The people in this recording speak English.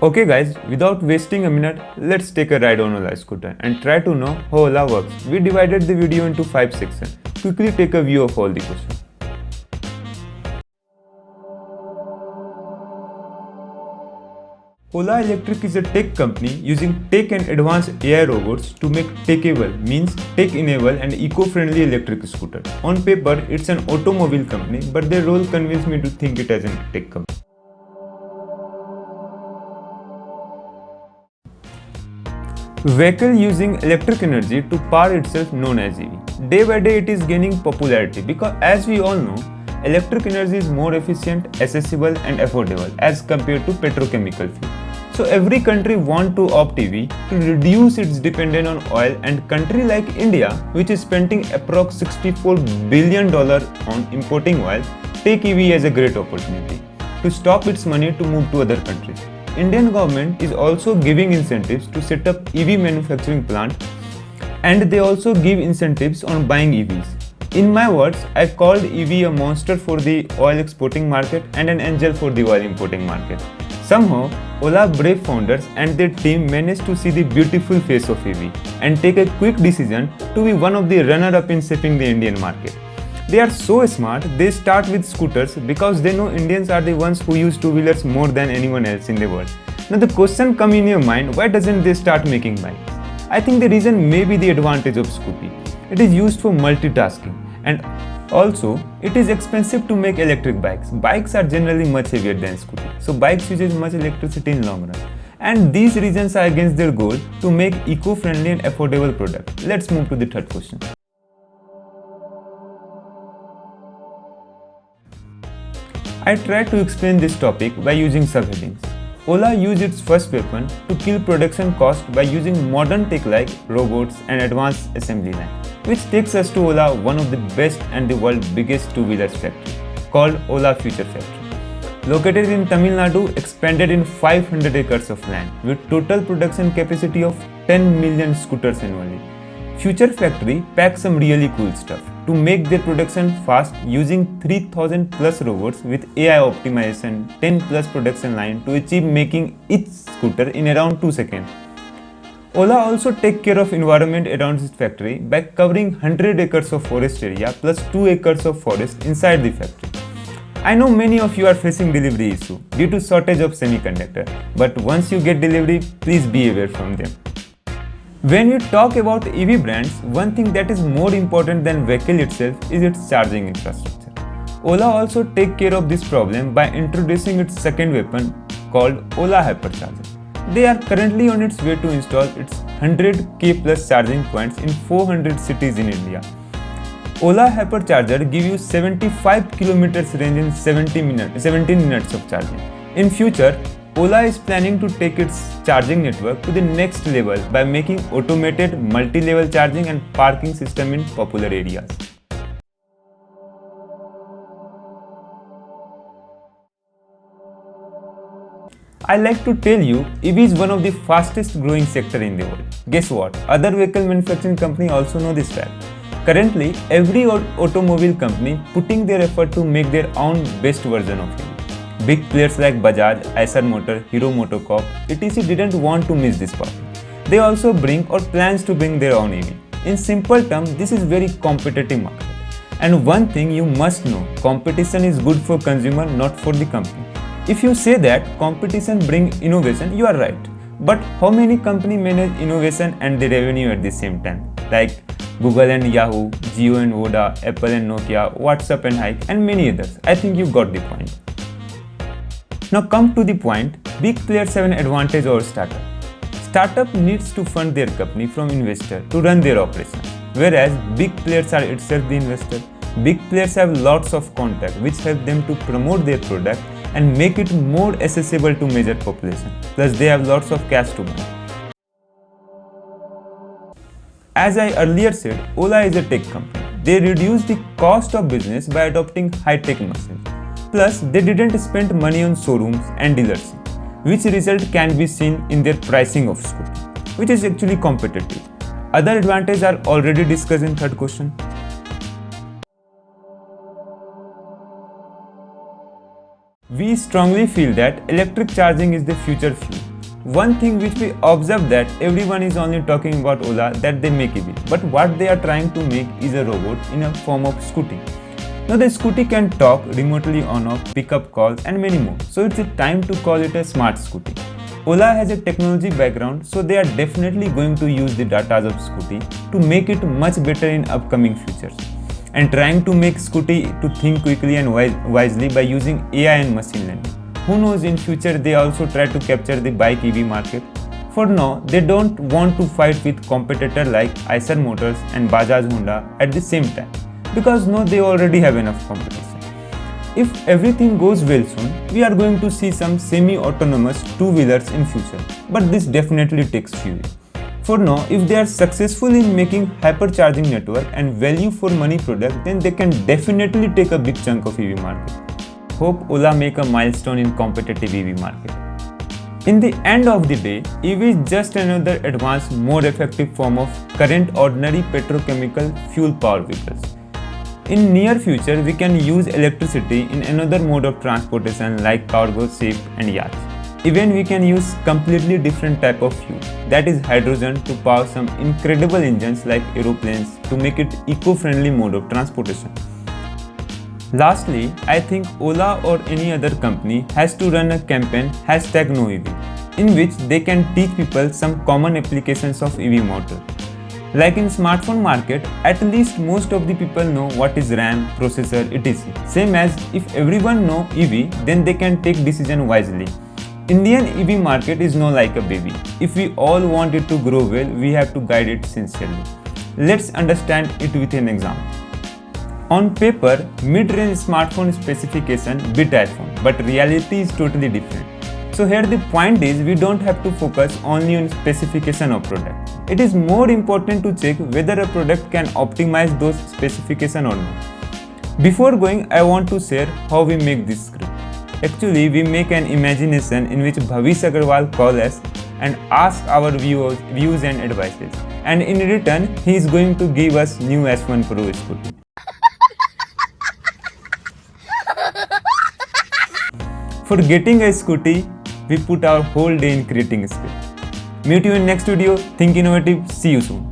Okay guys, without wasting a minute, let's take a ride on Ola scooter and try to know how Ola works. We divided the video into 5 sections. Quickly take a view of all the questions. Ola Electric is a tech company using tech and advanced AI robots to make tech-able, means tech-enabled and eco-friendly electric scooter. On paper, it's an automobile company, but their role convinced me to think it as a tech company. Vehicle using electric energy to power itself known as EV. Day by day it is gaining popularity because as we all know, electric energy is more efficient, accessible and affordable as compared to petrochemical fuel. So every country want to opt EV to reduce its dependence on oil, and country like India, which is spending approx $64 billion on importing oil, take EV as a great opportunity to stop its money to move to other countries. Indian government is also giving incentives to set up EV manufacturing plant, and they also give incentives on buying EVs. In my words, I called EV a monster for the oil exporting market and an angel for the oil importing market. Somehow, Ola brave founders and their team managed to see the beautiful face of EV and take a quick decision to be one of the runner-up in shaping the Indian market. They are so smart, they start with scooters because they know Indians are the ones who use two-wheelers more than anyone else in the world. Now the question comes in your mind, why doesn't they start making bikes? I think the reason may be the advantage of scooty. It is used for multitasking, and also it is expensive to make electric bikes. Bikes are generally much heavier than scooty, so bikes uses much electricity in long run. And these reasons are against their goal to make eco-friendly and affordable product. Let's move to the third question. I tried to explain this topic by using subheadings. Ola used its first weapon to kill production cost by using modern tech like robots and advanced assembly line, which takes us to Ola, one of the best and the world's biggest two-wheelers factory, called Ola Future Factory. Located in Tamil Nadu, expanded in 500 acres of land, with total production capacity of 10 million scooters annually. Future Factory packs some really cool stuff to make their production fast using 3000 plus robots with AI optimization, 10 plus production line to achieve making each scooter in around 2 seconds. Ola also take care of environment around its factory by covering 100 acres of forest area plus 2 acres of forest inside the factory. I know many of you are facing delivery issue due to shortage of semiconductor, but once you get delivery, please be aware from them. When we talk about EV brands, one thing that is more important than vehicle itself is its charging infrastructure. Ola also take care of this problem by introducing its second weapon called Ola Hypercharger. They are currently on its way to install its 100k plus charging points in 400 cities in India. Ola Hypercharger give you 75 kilometers range in 17 minutes of charging. In future, Ola is planning to take its charging network to the next level by making automated multi-level charging and parking system in popular areas. I like to tell you, EV is one of the fastest growing sector in the world. Guess what? Other vehicle manufacturing companies also know this fact. Currently, every automobile company putting their effort to make their own best version of EV. Big players like Bajaj, Eicher Motor, Hero MotoCorp, etc. didn't want to miss this part. They also bring or plans to bring their own EV. In simple terms, this is very competitive market. And one thing you must know, competition is good for consumer, not for the company. If you say that competition brings innovation, you are right. But how many companies manage innovation and the revenue at the same time? Like Google and Yahoo, Jio and Voda, Apple and Nokia, WhatsApp and Hike, and many others. I think you got the point. Now come to the point, big players have an advantage over startup. Startup needs to fund their company from investor to run their operations, whereas big players are itself the investor. Big players have lots of contact which help them to promote their product and make it more accessible to major population. Plus they have lots of cash to burn. As I earlier said, Ola is a tech company. They reduce the cost of business by adopting high-tech machines. Plus, they didn't spend money on showrooms and dealers, which result can be seen in their pricing of scooty, which is actually competitive. Other advantages are already discussed in third question. We strongly feel that electric charging is the future fuel. One thing which we observe that everyone is only talking about Ola that they make EV, but what they are trying to make is a robot in a form of scooty. Now the scooty can talk, remotely on off, pick up calls and many more. So it's a time to call it a smart scooty. Ola has a technology background, so they are definitely going to use the data of scooty to make it much better in upcoming futures. And trying to make scooty to think quickly and wisely by using AI and machine learning. Who knows, in future they also try to capture the bike EV market. For now, they don't want to fight with competitors like Eicher Motors and Bajaj Honda at the same time, because no, they already have enough competition. If everything goes well soon, we are going to see some semi-autonomous two-wheelers in future, but this definitely takes few years. For now, if they are successful in making hypercharging network and value for money product, then they can definitely take a big chunk of EV market. Hope Ola make a milestone in competitive EV market. In the end of the day, EV is just another advanced, more effective form of current ordinary petrochemical fuel power vehicles. In near future, we can use electricity in another mode of transportation like cargo, ship and yachts. Even we can use completely different type of fuel, that is hydrogen, to power some incredible engines like aeroplanes to make it eco-friendly mode of transportation. Lastly, I think Ola or any other company has to run a campaign #NoEV, in which they can teach people some common applications of EV motor. Like in smartphone market, at least most of the people know what is RAM, processor, etc. Same as if everyone know EV, then they can take decision wisely. Indian EV market is no like a baby. If we all want it to grow well, we have to guide it sincerely. Let's understand it with an example. On paper, mid-range smartphone specification beat iPhone, but reality is totally different. So here the point is, we don't have to focus only on specification of product. It is more important to check whether a product can optimize those specifications or not. Before going, I want to share how we make this script. Actually, we make an imagination in which Bhavish Agarwal calls us and asks our views and advices. And in return, he is going to give us new S1 Pro scooty. For getting a scooty, we put our whole day in creating a script. Meet you in next video. Think innovative. See you soon.